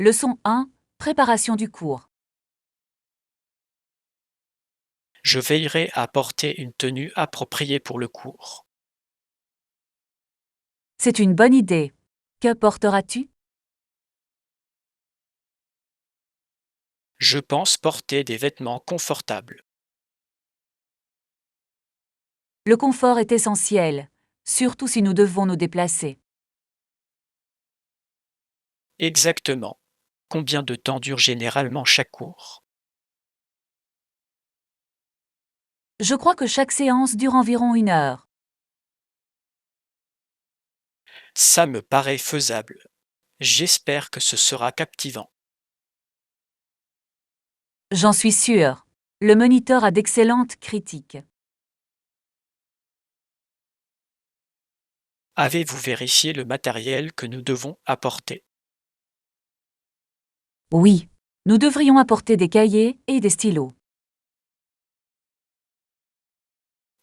Leçon 1. Préparation du cours. Je veillerai à porter une tenue appropriée pour le cours. C'est une bonne idée. Que porteras-tu? Je pense porter des vêtements confortables. Le confort est essentiel, surtout si nous devons nous déplacer. Exactement. Combien de temps dure généralement chaque cours? Je crois que chaque séance dure environ 1 heure. Ça me paraît faisable. J'espère que ce sera captivant. J'en suis sûre. Le moniteur a d'excellentes critiques. Avez-vous vérifié le matériel que nous devons apporter? Oui, nous devrions apporter des cahiers et des stylos.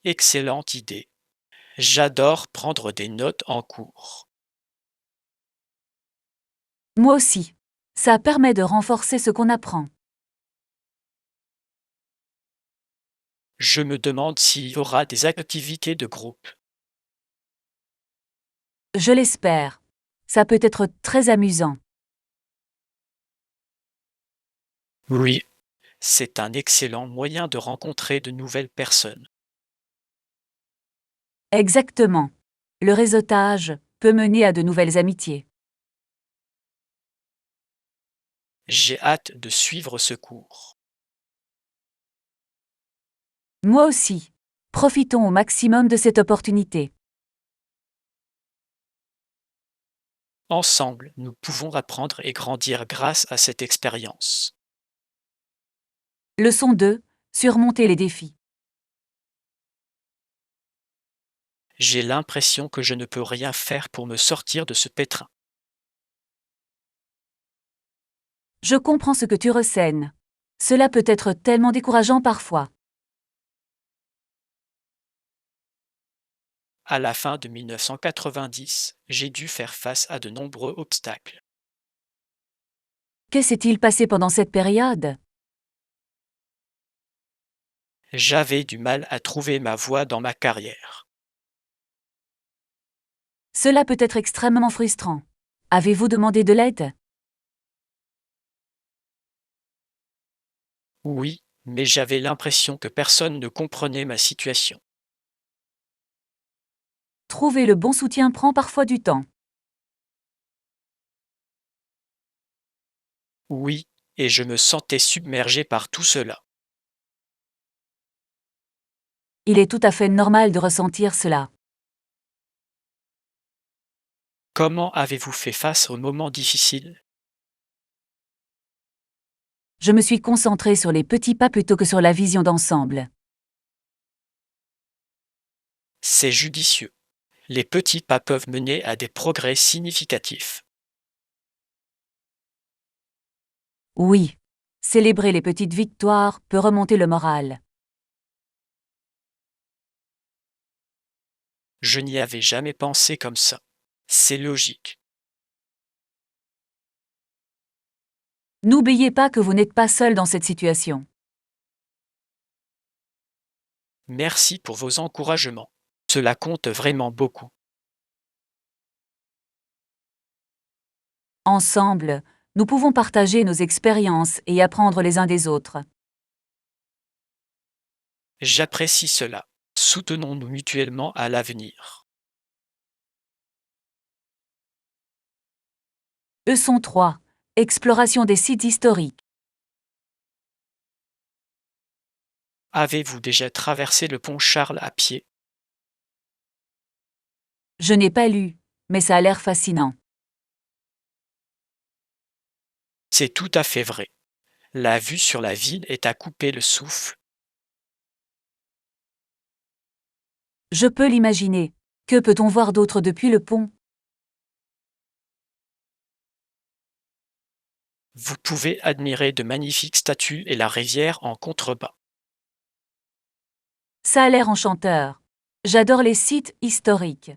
Excellente idée. J'adore prendre des notes en cours. Moi aussi. Ça permet de renforcer ce qu'on apprend. Je me demande s'il y aura des activités de groupe. Je l'espère. Ça peut être très amusant. Oui, c'est un excellent moyen de rencontrer de nouvelles personnes. Exactement. Le réseautage peut mener à de nouvelles amitiés. J'ai hâte de suivre ce cours. Moi aussi. Profitons au maximum de cette opportunité. Ensemble, nous pouvons apprendre et grandir grâce à cette expérience. Leçon 2. Surmonter les défis. J'ai l'impression que je ne peux rien faire pour me sortir de ce pétrin. Je comprends ce que tu ressens. Cela peut être tellement décourageant parfois. À la fin de 1990, j'ai dû faire face à de nombreux obstacles. Que s'est-il passé pendant cette période? J'avais du mal à trouver ma voie dans ma carrière. Cela peut être extrêmement frustrant. Avez-vous demandé de l'aide? Oui, mais j'avais l'impression que personne ne comprenait ma situation. Trouver le bon soutien prend parfois du temps. Oui, et je me sentais submergé par tout cela. Il est tout à fait normal de ressentir cela. Comment avez-vous fait face aux moments difficiles? Je me suis concentrée sur les petits pas plutôt que sur la vision d'ensemble. C'est judicieux. Les petits pas peuvent mener à des progrès significatifs. Oui. Célébrer les petites victoires peut remonter le moral. Je n'y avais jamais pensé comme ça. C'est logique. N'oubliez pas que vous n'êtes pas seul dans cette situation. Merci pour vos encouragements. Cela compte vraiment beaucoup. Ensemble, nous pouvons partager nos expériences et apprendre les uns des autres. J'apprécie cela. Soutenons-nous mutuellement à l'avenir. Leçon 3. Exploration des sites historiques. Avez-vous déjà traversé le pont Charles à pied? Je n'ai pas lu, mais ça a l'air fascinant. C'est tout à fait vrai. La vue sur la ville est à couper le souffle. Je peux l'imaginer. Que peut-on voir d'autre depuis le pont? Vous pouvez admirer de magnifiques statues et la rivière en contrebas. Ça a l'air enchanteur. J'adore les sites historiques.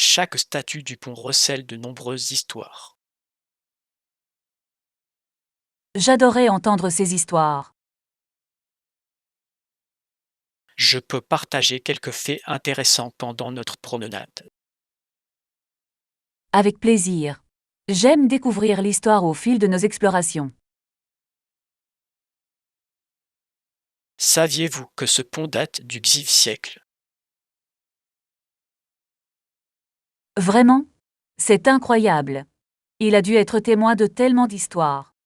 Chaque statue du pont recèle de nombreuses histoires. J'adorais entendre ces histoires. Je peux partager quelques faits intéressants pendant notre promenade. Avec plaisir. J'aime découvrir l'histoire au fil de nos explorations. Saviez-vous que ce pont date du Xe siècle? Vraiment? C'est incroyable. Il a dû être témoin de tellement d'histoires.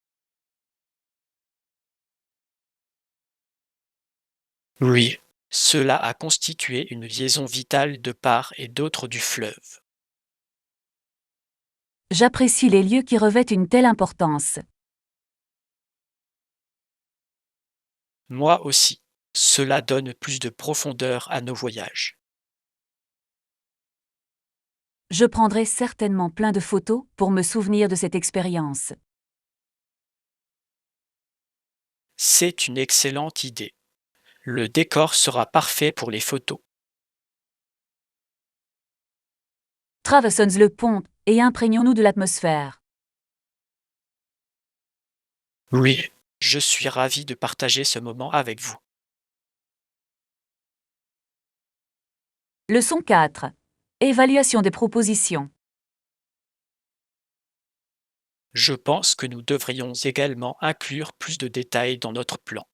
Oui. Cela a constitué une liaison vitale de part et d'autre du fleuve. J'apprécie les lieux qui revêtent une telle importance. Moi aussi. Cela donne plus de profondeur à nos voyages. Je prendrai certainement plein de photos pour me souvenir de cette expérience. C'est une excellente idée. Le décor sera parfait pour les photos. Traversons le pont et imprégnons-nous de l'atmosphère. Oui, je suis ravi de partager ce moment avec vous. Leçon 4. Évaluation des propositions. Je pense que nous devrions également inclure plus de détails dans notre plan.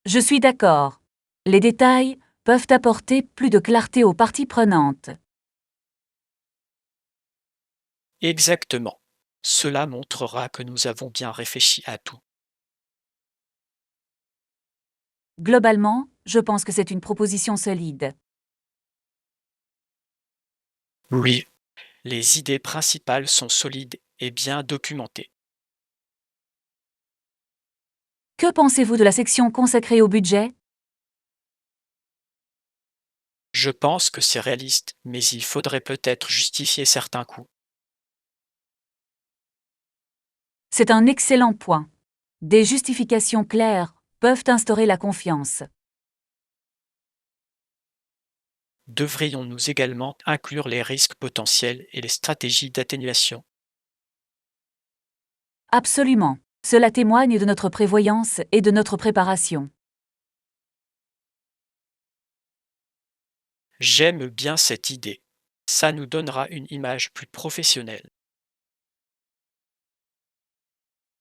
Je suis d'accord. Les détails peuvent apporter plus de clarté aux parties prenantes. Exactement. Cela montrera que nous avons bien réfléchi à tout. Globalement, je pense que c'est une proposition solide. Oui, les idées principales sont solides et bien documentées. Que pensez-vous de la section consacrée au budget? Je pense que c'est réaliste, mais il faudrait peut-être justifier certains coûts. C'est un excellent point. Des justifications claires peuvent instaurer la confiance. Devrions-nous également inclure les risques potentiels et les stratégies d'atténuation? Absolument. Cela témoigne de notre prévoyance et de notre préparation. J'aime bien cette idée. Ça nous donnera une image plus professionnelle.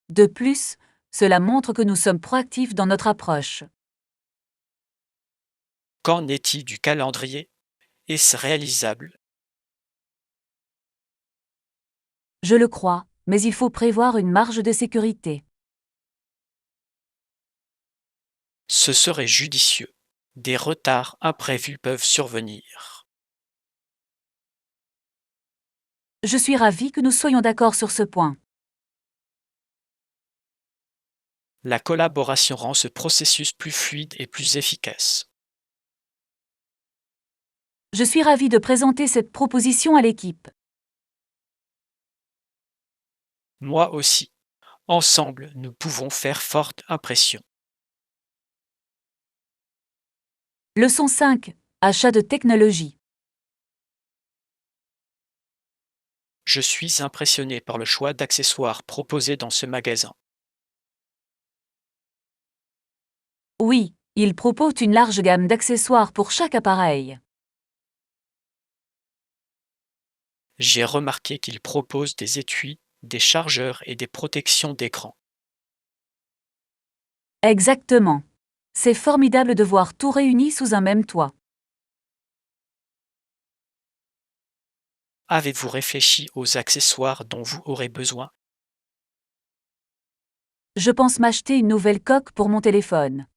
De plus, cela montre que nous sommes proactifs dans notre approche. Qu'en est-il du calendrier? Est-ce réalisable? Je le crois, mais il faut prévoir une marge de sécurité. Ce serait judicieux. Des retards imprévus peuvent survenir. Je suis ravi que nous soyons d'accord sur ce point. La collaboration rend ce processus plus fluide et plus efficace. Je suis ravi de présenter cette proposition à l'équipe. Moi aussi. Ensemble, nous pouvons faire forte impression. Leçon 5. Achat de technologie. Je suis impressionné par le choix d'accessoires proposés dans ce magasin. Oui, il propose une large gamme d'accessoires pour chaque appareil. J'ai remarqué qu'il propose des étuis, des chargeurs et des protections d'écran. Exactement. C'est formidable de voir tout réuni sous un même toit. Avez-vous réfléchi aux accessoires dont vous aurez besoin? Je pense m'acheter une nouvelle coque pour mon téléphone.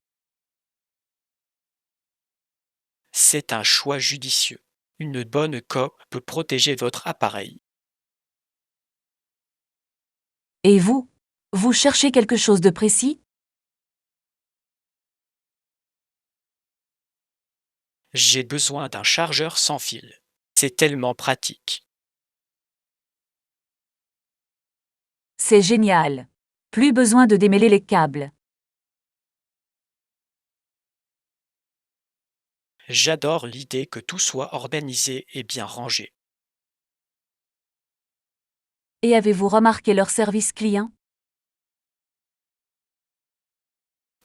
C'est un choix judicieux. Une bonne coque peut protéger votre appareil. Et vous? Vous cherchez quelque chose de précis? J'ai besoin d'un chargeur sans fil. C'est tellement pratique. C'est génial. Plus besoin de démêler les câbles. J'adore l'idée que tout soit organisé et bien rangé. Et avez-vous remarqué leur service client?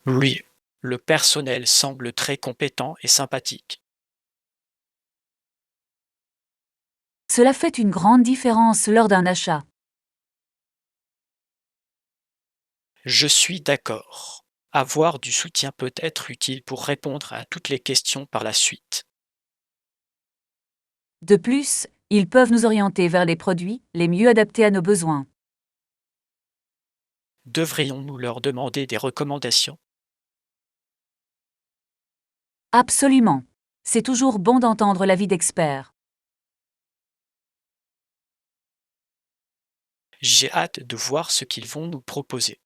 Oui, le personnel semble très compétent et sympathique. Cela fait une grande différence lors d'un achat. Je suis d'accord. Avoir du soutien peut être utile pour répondre à toutes les questions par la suite. De plus, ils peuvent nous orienter vers les produits les mieux adaptés à nos besoins. Devrions-nous leur demander des recommandations? Absolument. C'est toujours bon d'entendre l'avis d'experts. J'ai hâte de voir ce qu'ils vont nous proposer.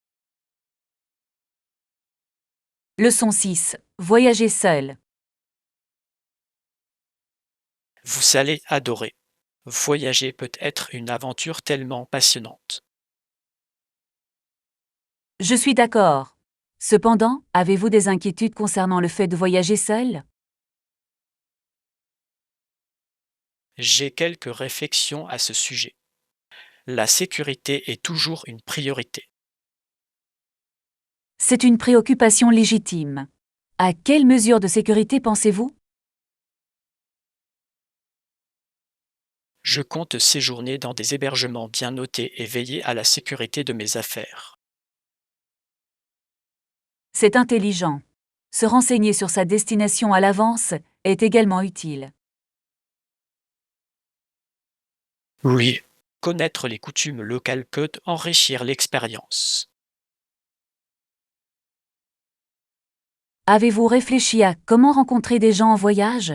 Leçon 6. Voyager seul. Vous allez adorer. Voyager peut être une aventure tellement passionnante. Je suis d'accord. Cependant, avez-vous des inquiétudes concernant le fait de voyager seul? J'ai quelques réflexions à ce sujet. La sécurité est toujours une priorité. C'est une préoccupation légitime. À quelles mesures de sécurité pensez-vous? Je compte séjourner dans des hébergements bien notés et veiller à la sécurité de mes affaires. C'est intelligent. Se renseigner sur sa destination à l'avance est également utile. Oui, connaître les coutumes locales peut enrichir l'expérience. Avez-vous réfléchi à comment rencontrer des gens en voyage?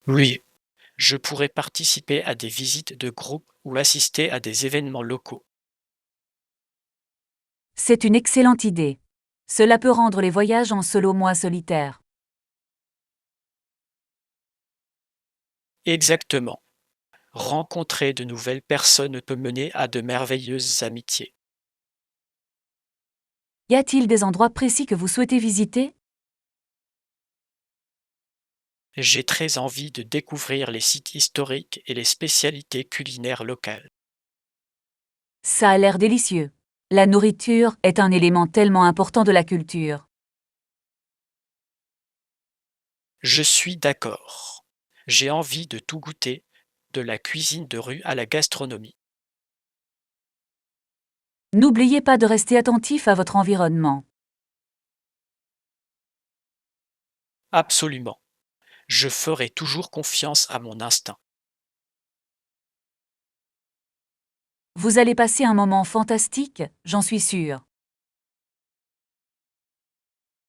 Oui, je pourrais participer à des visites de groupe ou assister à des événements locaux. C'est une excellente idée. Cela peut rendre les voyages en solo moins solitaires. Exactement. Rencontrer de nouvelles personnes peut mener à de merveilleuses amitiés. Y a-t-il des endroits précis que vous souhaitez visiter? J'ai très envie de découvrir les sites historiques et les spécialités culinaires locales. Ça a l'air délicieux. La nourriture est un élément tellement important de la culture. Je suis d'accord. J'ai envie de tout goûter, de la cuisine de rue à la gastronomie. N'oubliez pas de rester attentif à votre environnement. Absolument. Je ferai toujours confiance à mon instinct. Vous allez passer un moment fantastique, j'en suis sûre.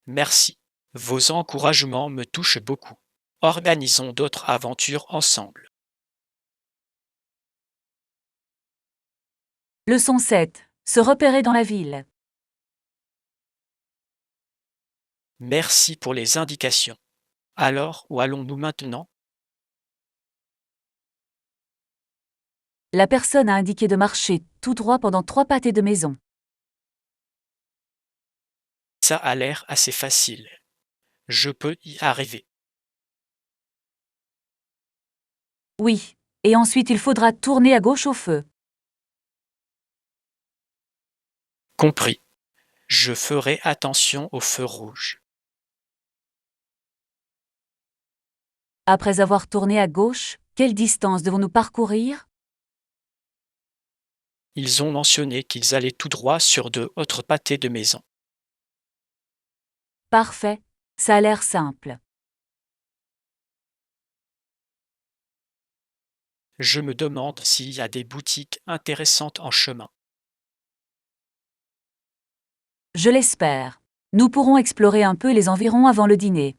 Merci. Vos encouragements me touchent beaucoup. Organisons d'autres aventures ensemble. Leçon 7. Se repérer dans la ville. Merci pour les indications. Alors, où allons-nous maintenant? La personne a indiqué de marcher tout droit pendant 3 pâtés de maison. Ça a l'air assez facile. Je peux y arriver. Oui. Et ensuite il faudra tourner à gauche au feu. Compris. Je ferai attention au feu rouge. Après avoir tourné à gauche, quelle distance devons-nous parcourir? Ils ont mentionné qu'ils allaient tout droit sur de autres pâtés de maison. Parfait. Ça a l'air simple. Je me demande s'il y a des boutiques intéressantes en chemin. Je l'espère. Nous pourrons explorer un peu les environs avant le dîner.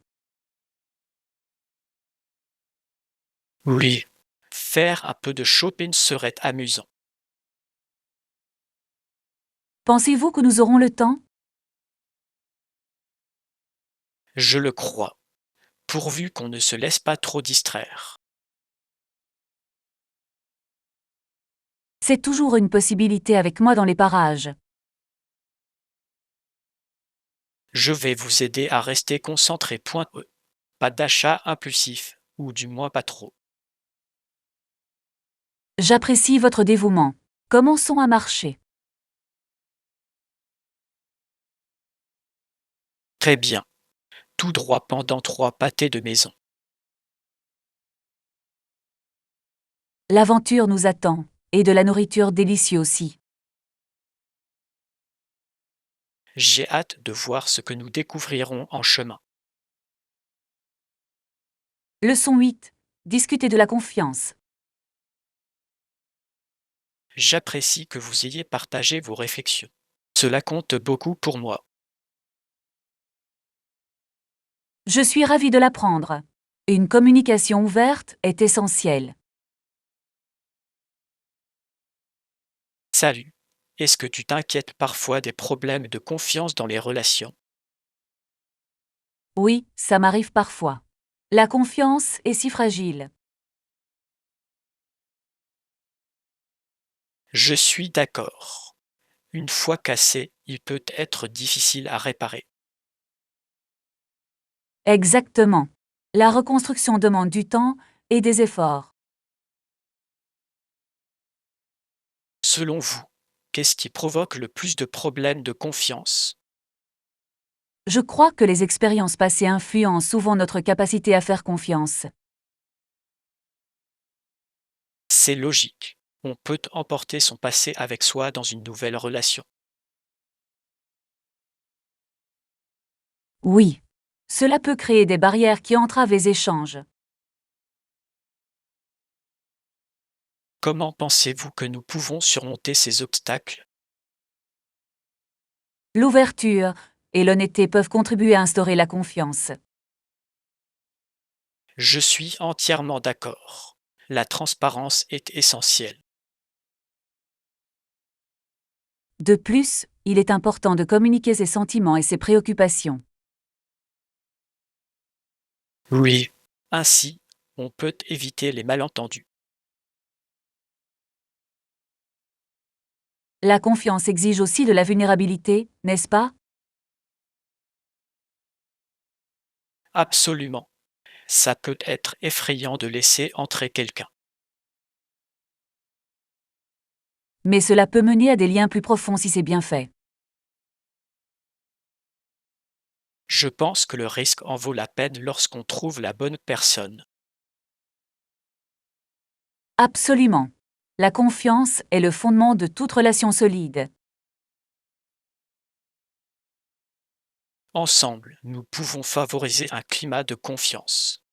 Oui. Faire un peu de shopping serait amusant. Pensez-vous que nous aurons le temps? Je le crois, pourvu qu'on ne se laisse pas trop distraire. C'est toujours une possibilité avec moi dans les parages. Je vais vous aider à rester concentré. Pas d'achat impulsif, ou du moins pas trop. J'apprécie votre dévouement. Commençons à marcher. Très bien. Tout droit pendant 3 pâtés de maison. L'aventure nous attend, et de la nourriture délicieuse aussi. J'ai hâte de voir ce que nous découvrirons en chemin. Leçon 8. Discuter de la confiance. J'apprécie que vous ayez partagé vos réflexions. Cela compte beaucoup pour moi. Je suis ravie de l'apprendre. Une communication ouverte est essentielle. Salut. Est-ce que tu t'inquiètes parfois des problèmes de confiance dans les relations? Oui, ça m'arrive parfois. La confiance est si fragile. Je suis d'accord. Une fois cassé, il peut être difficile à réparer. Exactement. La reconstruction demande du temps et des efforts. Selon vous, qu'est-ce qui provoque le plus de problèmes de confiance? Je crois que les expériences passées influencent souvent notre capacité à faire confiance. C'est logique. On peut emporter son passé avec soi dans une nouvelle relation. Oui. Cela peut créer des barrières qui entravent les échanges. Comment pensez-vous que nous pouvons surmonter ces obstacles? L'ouverture et l'honnêteté peuvent contribuer à instaurer la confiance. Je suis entièrement d'accord. La transparence est essentielle. De plus, il est important de communiquer ses sentiments et ses préoccupations. Oui. Ainsi, on peut éviter les malentendus. La confiance exige aussi de la vulnérabilité, n'est-ce pas? Absolument. Ça peut être effrayant de laisser entrer quelqu'un. Mais cela peut mener à des liens plus profonds si c'est bien fait. Je pense que le risque en vaut la peine lorsqu'on trouve la bonne personne. Absolument. La confiance est le fondement de toute relation solide. Ensemble, nous pouvons favoriser un climat de confiance.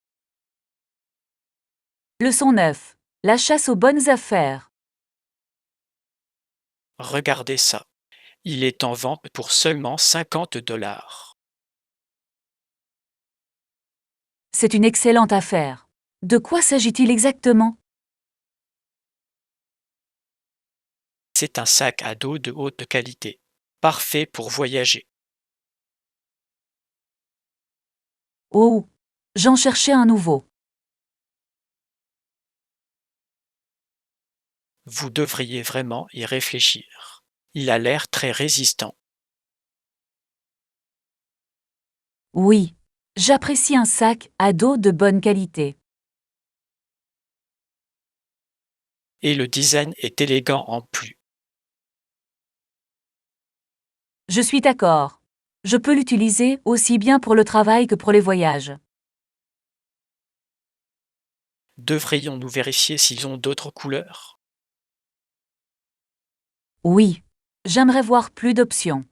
Leçon 9. La chasse aux bonnes affaires. Regardez ça. Il est en vente pour seulement 50 $. C'est une excellente affaire. De quoi s'agit-il exactement? C'est un sac à dos de haute qualité. Parfait pour voyager. Oh, j'en cherchais un nouveau. Vous devriez vraiment y réfléchir. Il a l'air très résistant. Oui, j'apprécie un sac à dos de bonne qualité. Et le design est élégant en plus. Je suis d'accord. Je peux l'utiliser aussi bien pour le travail que pour les voyages. Devrions-nous vérifier s'ils ont d'autres couleurs? Oui, j'aimerais voir plus d'options.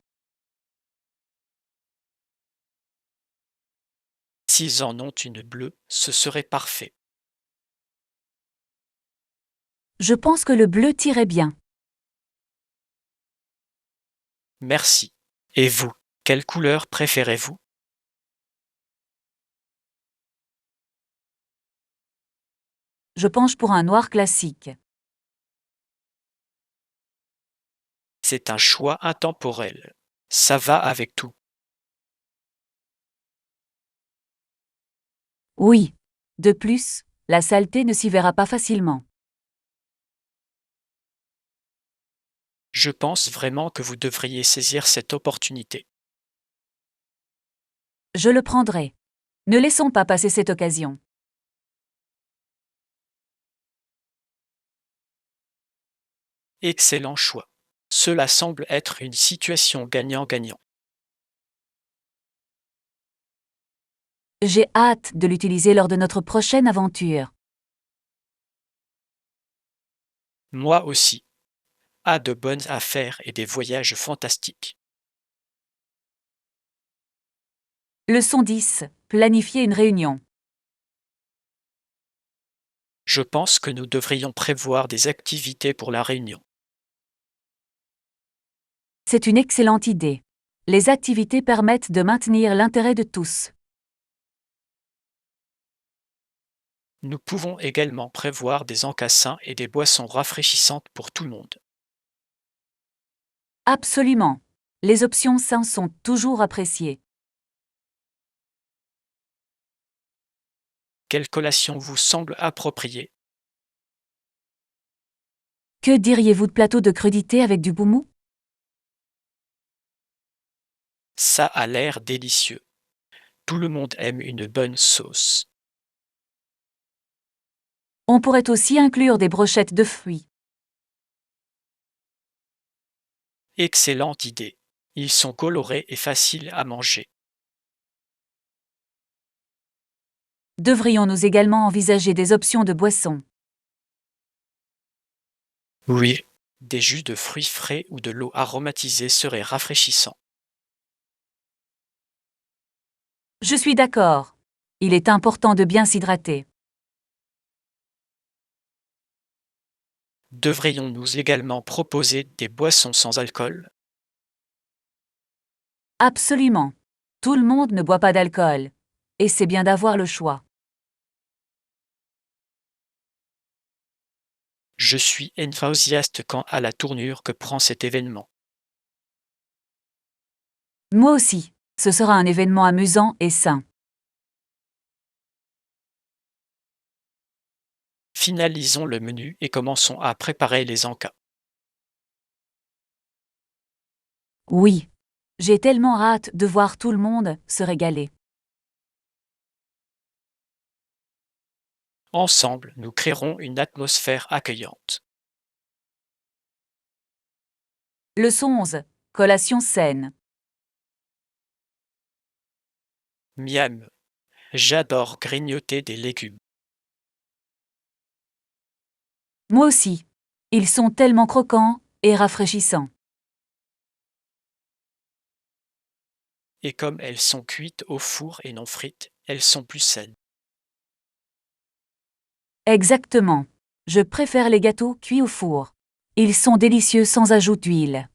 S'ils en ont une bleue, ce serait parfait. Je pense que le bleu tirait bien. Merci. Et vous, quelle couleur préférez-vous? Je penche pour un noir classique. C'est un choix intemporel. Ça va avec tout. Oui. De plus, la saleté ne s'y verra pas facilement. Je pense vraiment que vous devriez saisir cette opportunité. Je le prendrai. Ne laissons pas passer cette occasion. Excellent choix. Cela semble être une situation gagnant-gagnant. J'ai hâte de l'utiliser lors de notre prochaine aventure. Moi aussi. À de bonnes affaires et des voyages fantastiques. Leçon 10. Planifier une réunion. Je pense que nous devrions prévoir des activités pour la réunion. C'est une excellente idée. Les activités permettent de maintenir l'intérêt de tous. Nous pouvons également prévoir des encassins et des boissons rafraîchissantes pour tout le monde. Absolument. Les options sains sont toujours appréciées. Quelle collation vous semble appropriée? Que diriez-vous de plateau de crudités avec du boumou? Ça a l'air délicieux. Tout le monde aime une bonne sauce. On pourrait aussi inclure des brochettes de fruits. Excellente idée. Ils sont colorés et faciles à manger. Devrions-nous également envisager des options de boissons? Oui. Des jus de fruits frais ou de l'eau aromatisée seraient rafraîchissants. Je suis d'accord. Il est important de bien s'hydrater. Devrions-nous également proposer des boissons sans alcool? Absolument. Tout le monde ne boit pas d'alcool. Et c'est bien d'avoir le choix. Je suis enthousiaste quant à la tournure que prend cet événement. Moi aussi. Ce sera un événement amusant et sain. Finalisons le menu et commençons à préparer les encas. Oui. J'ai tellement hâte de voir tout le monde se régaler. Ensemble, nous créerons une atmosphère accueillante. Leçon 11. Collation saine. Miam. J'adore grignoter des légumes. Moi aussi. Ils sont tellement croquants et rafraîchissants. Et comme elles sont cuites au four et non frites, elles sont plus saines. Exactement. Je préfère les gâteaux cuits au four. Ils sont délicieux sans ajout d'huile.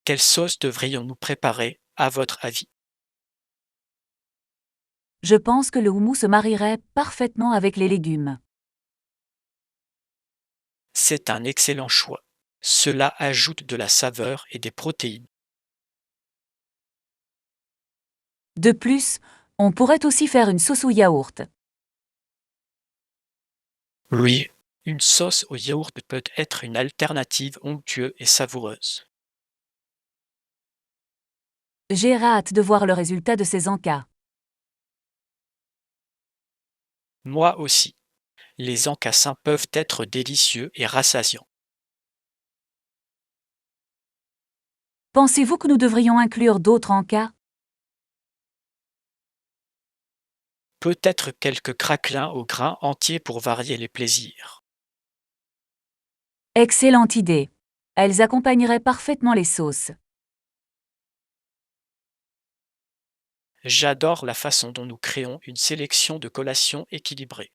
Quelle sauce devrions-nous préparer, à votre avis? Je pense que le houmous se marierait parfaitement avec les légumes. C'est un excellent choix. Cela ajoute de la saveur et des protéines. De plus, on pourrait aussi faire une sauce au yaourt. Oui, une sauce au yaourt peut être une alternative onctueuse et savoureuse. J'ai hâte de voir le résultat de ces encas. Moi aussi. Les encassins peuvent être délicieux et rassasiants. Pensez-vous que nous devrions inclure d'autres encas? Peut-être quelques craquelins au grain entier pour varier les plaisirs. Excellente idée. Elles accompagneraient parfaitement les sauces. J'adore la façon dont nous créons une sélection de collations équilibrées.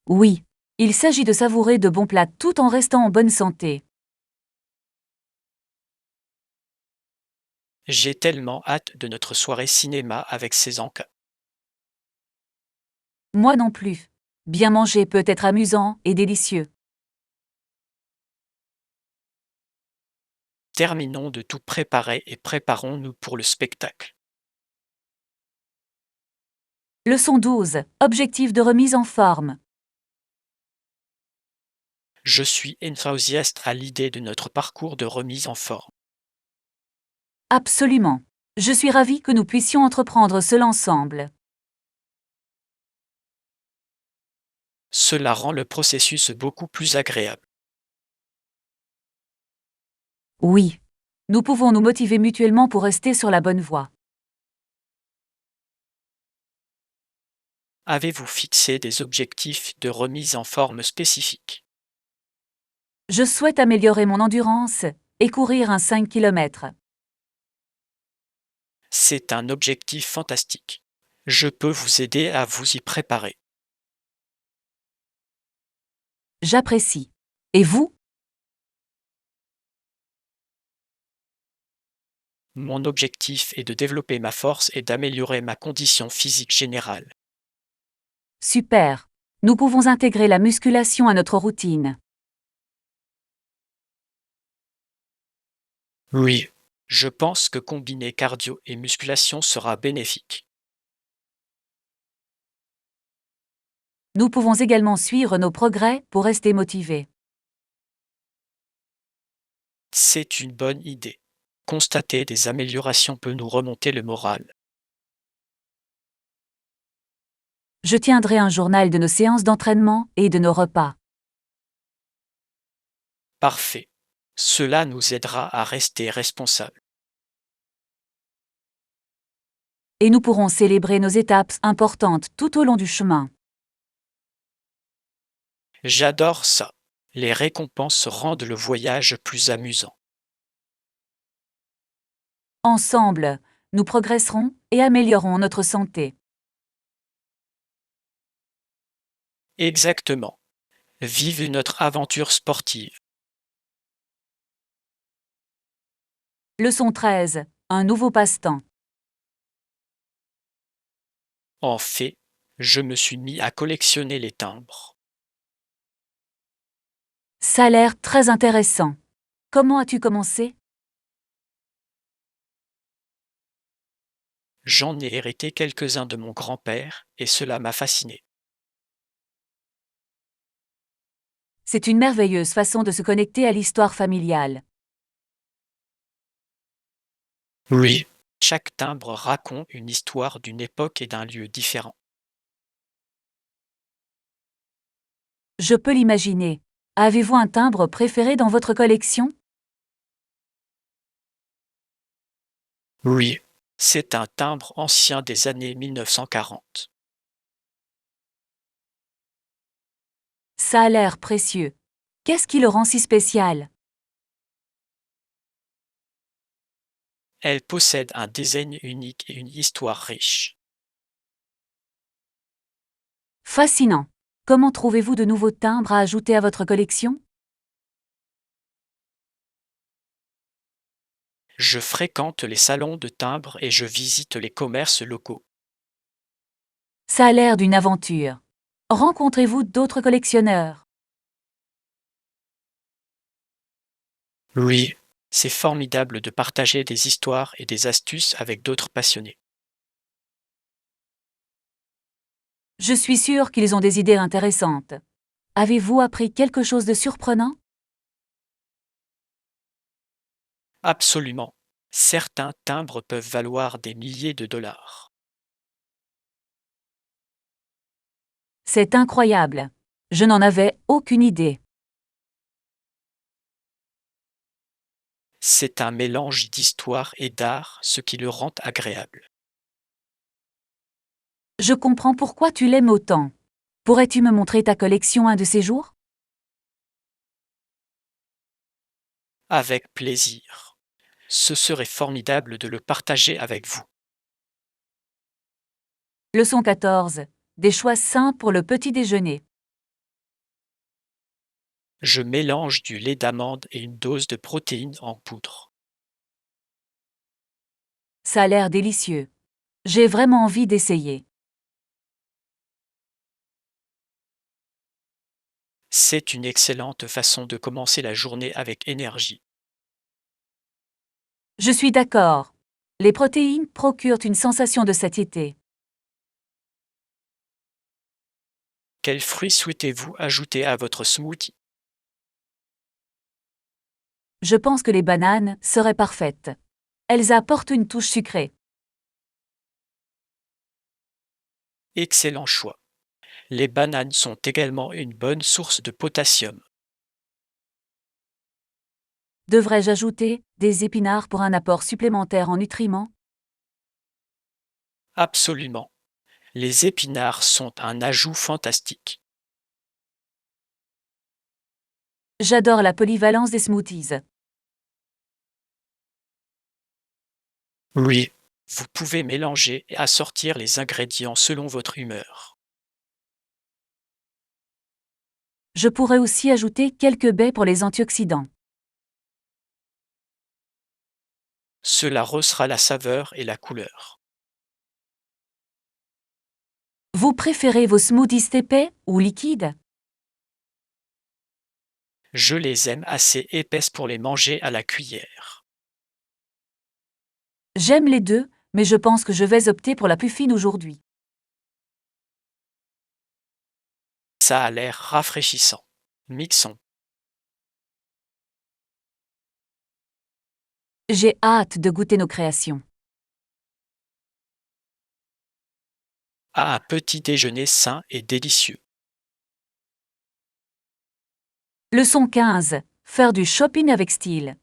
Oui, il s'agit de savourer de bons plats tout en restant en bonne santé. J'ai tellement hâte de notre soirée cinéma avec ces encas. Moi non plus. Bien manger peut être amusant et délicieux. Terminons de tout préparer et préparons-nous pour le spectacle. Leçon 12. Objectif de remise en forme. Je suis enthousiaste à l'idée de notre parcours de remise en forme. Absolument. Je suis ravie que nous puissions entreprendre cela ensemble. Cela rend le processus beaucoup plus agréable. Oui. Nous pouvons nous motiver mutuellement pour rester sur la bonne voie. Avez-vous fixé des objectifs de remise en forme spécifiques? Je souhaite améliorer mon endurance et courir un 5 km. C'est un objectif fantastique. Je peux vous aider à vous y préparer. J'apprécie. Et vous? Mon objectif est de développer ma force et d'améliorer ma condition physique générale. Super. Nous pouvons intégrer la musculation à notre routine. Oui, je pense que combiner cardio et musculation sera bénéfique. Nous pouvons également suivre nos progrès pour rester motivés. C'est une bonne idée. Constater des améliorations peut nous remonter le moral. Je tiendrai un journal de nos séances d'entraînement et de nos repas. Parfait. Cela nous aidera à rester responsables. Et nous pourrons célébrer nos étapes importantes tout au long du chemin. J'adore ça. Les récompenses rendent le voyage plus amusant. Ensemble, nous progresserons et améliorerons notre santé. Exactement. Vive notre aventure sportive. Leçon 13. Un nouveau passe-temps. En fait, je me suis mis à collectionner les timbres. Ça a l'air très intéressant. Comment as-tu commencé? J'en ai hérité quelques-uns de mon grand-père et cela m'a fasciné. C'est une merveilleuse façon de se connecter à l'histoire familiale. Oui. Chaque timbre raconte une histoire d'une époque et d'un lieu différent. Je peux l'imaginer. Avez-vous un timbre préféré dans votre collection? Oui. C'est un timbre ancien des années 1940. Ça a l'air précieux. Qu'est-ce qui le rend si spécial? Elle possède un design unique et une histoire riche. Fascinant. Comment trouvez-vous de nouveaux timbres à ajouter à votre collection? Je fréquente les salons de timbres et je visite les commerces locaux. Ça a l'air d'une aventure. Rencontrez-vous d'autres collectionneurs? Oui, c'est formidable de partager des histoires et des astuces avec d'autres passionnés. Je suis sûre qu'ils ont des idées intéressantes. Avez-vous appris quelque chose de surprenant? Absolument. Certains timbres peuvent valoir des milliers de dollars. C'est incroyable. Je n'en avais aucune idée. C'est un mélange d'histoire et d'art, ce qui le rend agréable. Je comprends pourquoi tu l'aimes autant. Pourrais-tu me montrer ta collection un de ces jours? Avec plaisir. Ce serait formidable de le partager avec vous. Leçon 14. Des choix sains pour le petit déjeuner. Je mélange du lait d'amande et une dose de protéines en poudre. Ça a l'air délicieux. J'ai vraiment envie d'essayer. C'est une excellente façon de commencer la journée avec énergie. Je suis d'accord. Les protéines procurent une sensation de satiété. Quels fruits souhaitez-vous ajouter à votre smoothie? Je pense que les bananes seraient parfaites. Elles apportent une touche sucrée. Excellent choix. Les bananes sont également une bonne source de potassium. Devrais-je ajouter des épinards pour un apport supplémentaire en nutriments? Absolument. Les épinards sont un ajout fantastique. J'adore la polyvalence des smoothies. Oui, vous pouvez mélanger et assortir les ingrédients selon votre humeur. Je pourrais aussi ajouter quelques baies pour les antioxydants. Cela rehaussera la saveur et la couleur. Vous préférez vos smoothies épais ou liquides? Je les aime assez épaisses pour les manger à la cuillère. J'aime les deux, mais je pense que je vais opter pour la plus fine aujourd'hui. Ça a l'air rafraîchissant. Mixons. J'ai hâte de goûter nos créations. À un petit déjeuner sain et délicieux. Leçon 15. Faire du shopping avec style.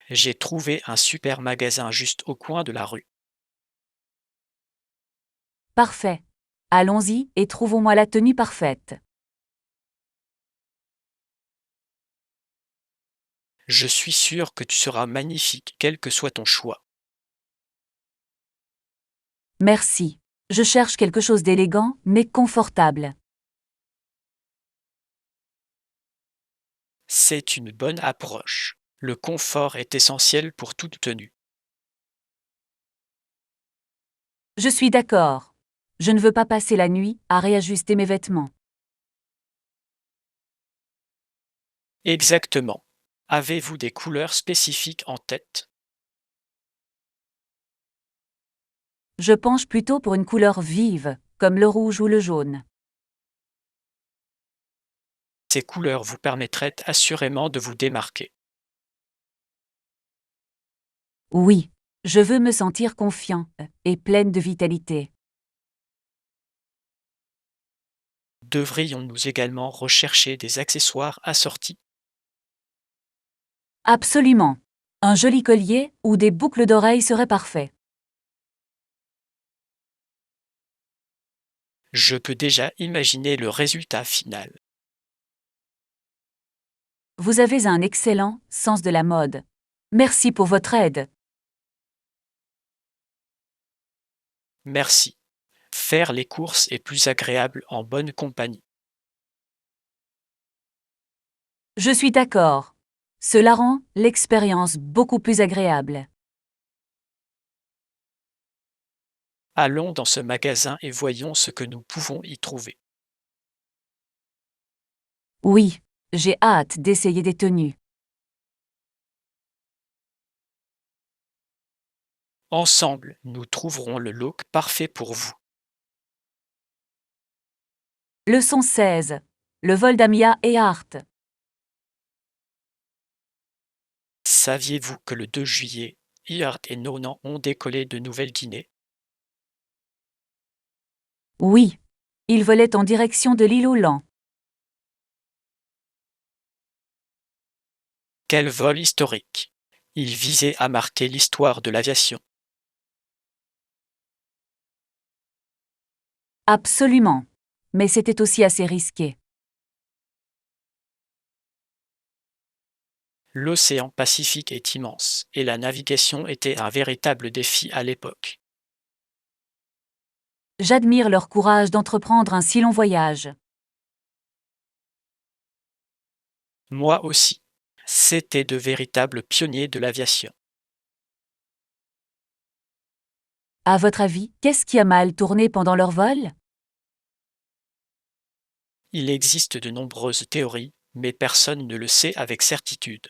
J'ai trouvé un super magasin juste au coin de la rue. Parfait. Allons-y et trouvons-moi la tenue parfaite. Je suis sûr que tu seras magnifique quel que soit ton choix. Merci. Je cherche quelque chose d'élégant, mais confortable. C'est une bonne approche. Le confort est essentiel pour toute tenue. Je suis d'accord. Je ne veux pas passer la nuit à réajuster mes vêtements. Exactement. Avez-vous des couleurs spécifiques en tête? Je penche plutôt pour une couleur vive, comme le rouge ou le jaune. Ces couleurs vous permettraient assurément de vous démarquer. Oui, je veux me sentir confiant et pleine de vitalité. Devrions-nous également rechercher des accessoires assortis? Absolument. Un joli collier ou des boucles d'oreilles seraient parfaits. Je peux déjà imaginer le résultat final. Vous avez un excellent sens de la mode. Merci pour votre aide. Merci. Faire les courses est plus agréable en bonne compagnie. Je suis d'accord. Cela rend l'expérience beaucoup plus agréable. Allons dans ce magasin et voyons ce que nous pouvons y trouver. Oui, j'ai hâte d'essayer des tenues. Ensemble, nous trouverons le look parfait pour vous. Leçon 16. Le vol d'Amia et Art. Saviez-vous que le 2 juillet, Iart et Nonan ont décollé de Nouvelle-Guinée? Oui. Ils volaient en direction de l'île aux Lans. Quel vol historique! Il visait à marquer l'histoire de l'aviation. Absolument. Mais c'était aussi assez risqué. L'océan Pacifique est immense, et la navigation était un véritable défi à l'époque. J'admire leur courage d'entreprendre un si long voyage. Moi aussi. C'étaient de véritables pionniers de l'aviation. À votre avis, qu'est-ce qui a mal tourné pendant leur vol? Il existe de nombreuses théories, mais personne ne le sait avec certitude.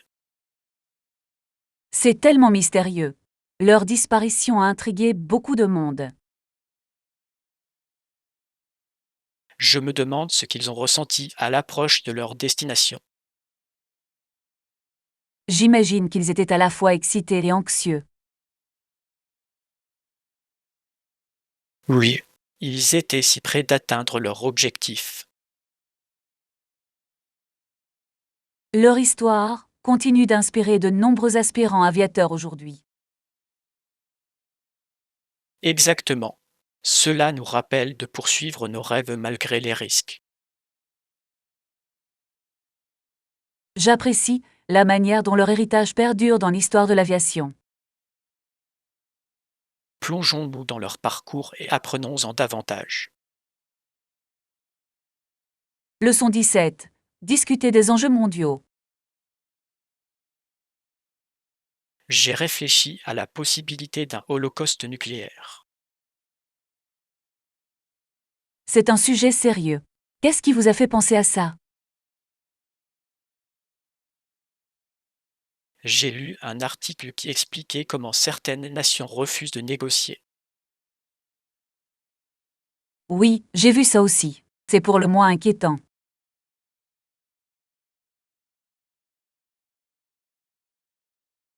C'est tellement mystérieux. Leur disparition a intrigué beaucoup de monde. Je me demande ce qu'ils ont ressenti à l'approche de leur destination. J'imagine qu'ils étaient à la fois excités et anxieux. Oui, ils étaient si près d'atteindre leur objectif. Leur histoire continue d'inspirer de nombreux aspirants aviateurs aujourd'hui. Exactement. Cela nous rappelle de poursuivre nos rêves malgré les risques. J'apprécie la manière dont leur héritage perdure dans l'histoire de l'aviation. Plongeons-nous dans leur parcours et apprenons-en davantage. Leçon 17. Discuter des enjeux mondiaux. J'ai réfléchi à la possibilité d'un holocauste nucléaire. C'est un sujet sérieux. Qu'est-ce qui vous a fait penser à ça? J'ai lu un article qui expliquait comment certaines nations refusent de négocier. Oui, j'ai vu ça aussi. C'est pour le moins inquiétant.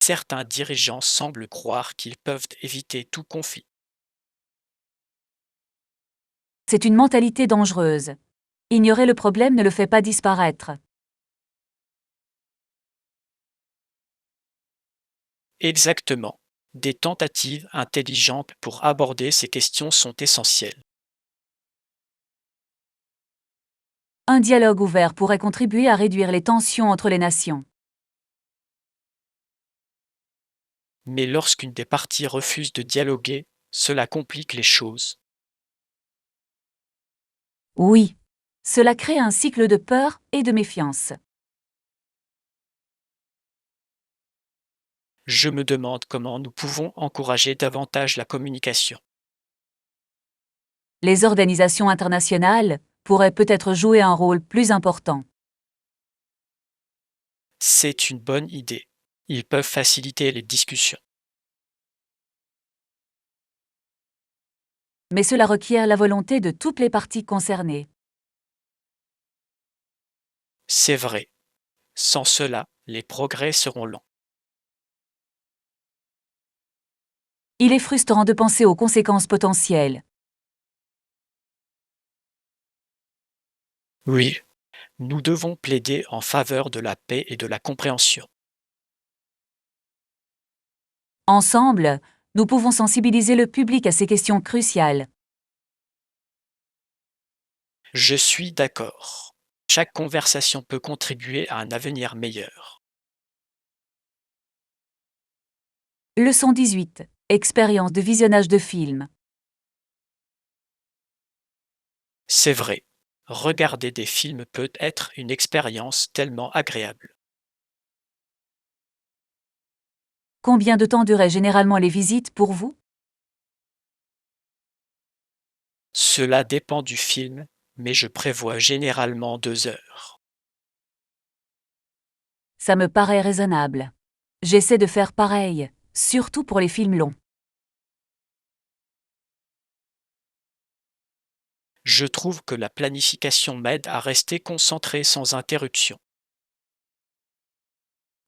Certains dirigeants semblent croire qu'ils peuvent éviter tout conflit. C'est une mentalité dangereuse. Ignorer le problème ne le fait pas disparaître. Exactement. Des tentatives intelligentes pour aborder ces questions sont essentielles. Un dialogue ouvert pourrait contribuer à réduire les tensions entre les nations. Mais lorsqu'une des parties refuse de dialoguer, cela complique les choses. Oui. Cela crée un cycle de peur et de méfiance. Je me demande comment nous pouvons encourager davantage la communication. Les organisations internationales pourraient peut-être jouer un rôle plus important. C'est une bonne idée. Ils peuvent faciliter les discussions. Mais cela requiert la volonté de toutes les parties concernées. C'est vrai. Sans cela, les progrès seront lents. Il est frustrant de penser aux conséquences potentielles. Oui, nous devons plaider en faveur de la paix et de la compréhension. Ensemble, nous pouvons sensibiliser le public à ces questions cruciales. Je suis d'accord. Chaque conversation peut contribuer à un avenir meilleur. Leçon 18. Expérience de visionnage de films. C'est vrai. Regarder des films peut être une expérience tellement agréable. Combien de temps duraient généralement les visites pour vous? Cela dépend du film, mais je prévois généralement 2 heures. Ça me paraît raisonnable. J'essaie de faire pareil, surtout pour les films longs. Je trouve que la planification m'aide à rester concentré sans interruption.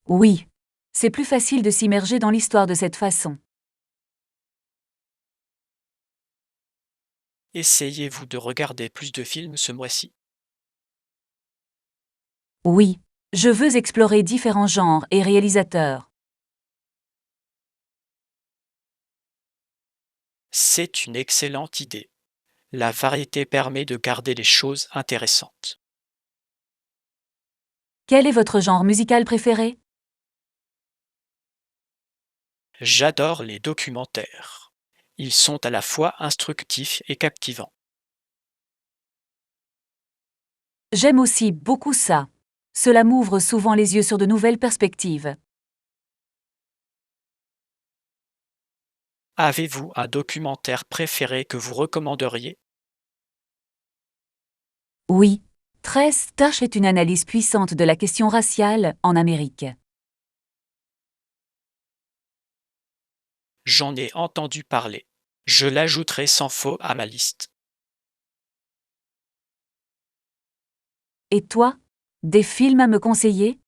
Oui. C'est plus facile de s'immerger dans l'histoire de cette façon. Essayez-vous de regarder plus de films ce mois-ci? Oui. Je veux explorer différents genres et réalisateurs. C'est une excellente idée. La variété permet de garder les choses intéressantes. Quel est votre genre musical préféré? J'adore les documentaires. Ils sont à la fois instructifs et captivants. J'aime aussi beaucoup ça. Cela m'ouvre souvent les yeux sur de nouvelles perspectives. Avez-vous un documentaire préféré que vous recommanderiez? Oui. Tress Tâche est une analyse puissante de la question raciale en Amérique. J'en ai entendu parler. Je l'ajouterai sans faux à ma liste. Et toi? Des films à me conseiller?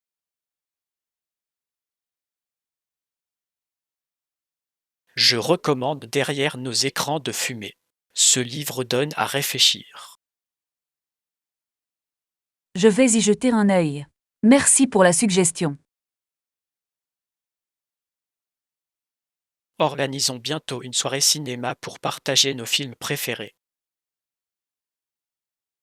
Je recommande Derrière nos écrans de fumée. Ce livre donne à réfléchir. Je vais y jeter un œil. Merci pour la suggestion. Organisons bientôt une soirée cinéma pour partager nos films préférés.